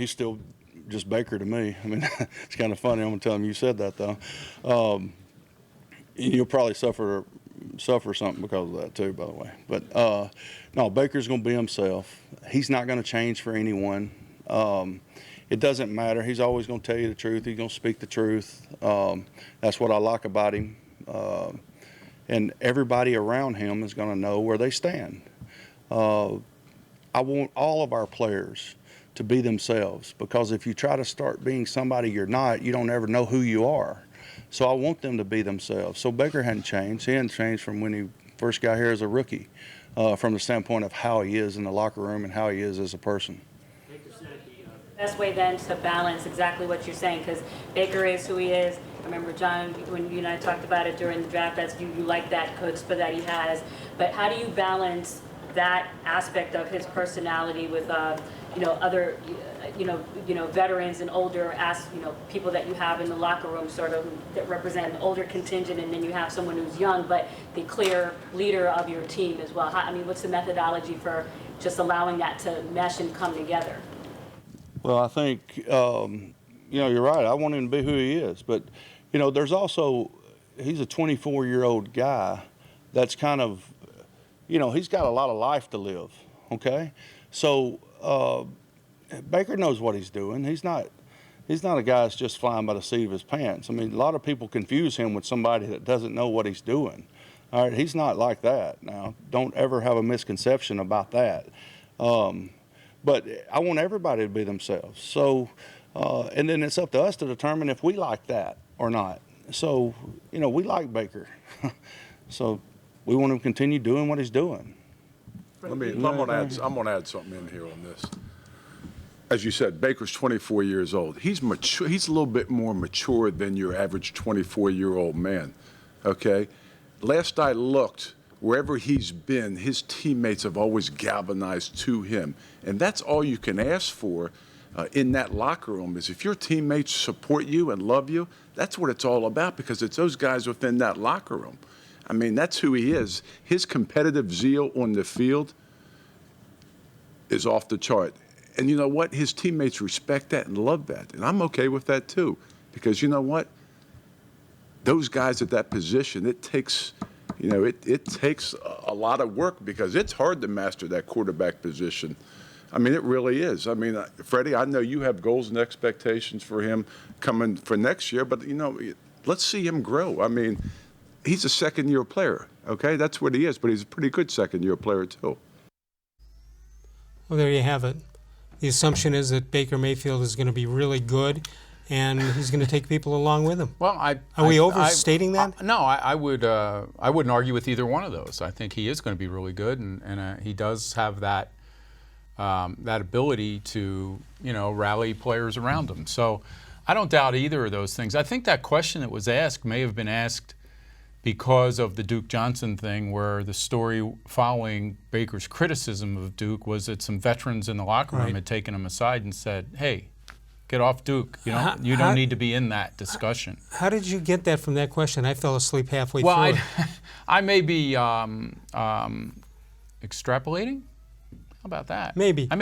he's still just Baker to me. I mean, it's kind of funny. I'm going to tell him you said that, though. You'll probably suffer something because of that, too, by the way. But, no, Baker's going to be himself. He's not going to change for anyone. It doesn't matter. He's always going to tell you the truth. He's going to speak the truth. That's what I like about him. And everybody around him is going to know where they stand. I want all of our players to be themselves, because if you try to start being somebody you're not, you don't ever know who you are. So I want them to be themselves. So Baker hadn't changed. He hadn't changed from when he first got here as a rookie, from the standpoint of how he is in the locker room and how he is as a person. Best way then to balance exactly what you're saying, because Baker is who he is. I remember, John, when you and I talked about it during the draft, as you like that chutzpah that he has. But how do you balance that aspect of his personality with other veterans and older people that you have in the locker room, sort of, that represent an older contingent, and then you have someone who's young but the clear leader of your team as well? What's the methodology for just allowing that to mesh and come together? Well, I think, you're right. I want him to be who he is. But, there's also, he's a 24-year-old guy that's kind of, he's got a lot of life to live, okay? So Baker knows what he's doing. He's not a guy that's just flying by the seat of his pants. I mean, a lot of people confuse him with somebody that doesn't know what he's doing. All right, he's not like that. Now, don't ever have a misconception about that. But I want everybody to be themselves. So, and then it's up to us to determine if we like that or not. So, we like Baker. So we want him to continue doing what he's doing. I'm going to add something in here on this. As you said, Baker's 24 years old. He's mature. He's a little bit more mature than your average 24-year-old man, okay? Last I looked, wherever he's been, his teammates have always galvanized to him. And that's all you can ask for in that locker room, is if your teammates support you and love you, that's what it's all about, because it's those guys within that locker room. I mean, that's who he is. His competitive zeal on the field is off the chart. And you know what? His teammates respect that and love that. And I'm okay with that too, because you know what? Those guys at that position, it takes a lot of work, because it's hard to master that quarterback position. I mean, it really is. I mean, Freddie, I know you have goals and expectations for him coming for next year, but, let's see him grow. I mean, he's a second-year player, okay? That's what he is, but he's a pretty good second-year player, too. Well, there you have it. The assumption is that Baker Mayfield is going to be really good, and he's going to take people along with him. Well, are we overstating that? No, I wouldn't argue with either one of those. I think he is going to be really good, and he does have that ability to rally players around him. So I don't doubt either of those things. I think that question that was asked may have been asked because of the Duke Johnson thing, where the story following Baker's criticism of Duke was that some veterans in the locker room had taken him aside and said, "Hey, get off Duke. You don't need to be in that discussion." How did you get that from that question? I fell asleep halfway through. Well, I may be extrapolating. How about that? Maybe.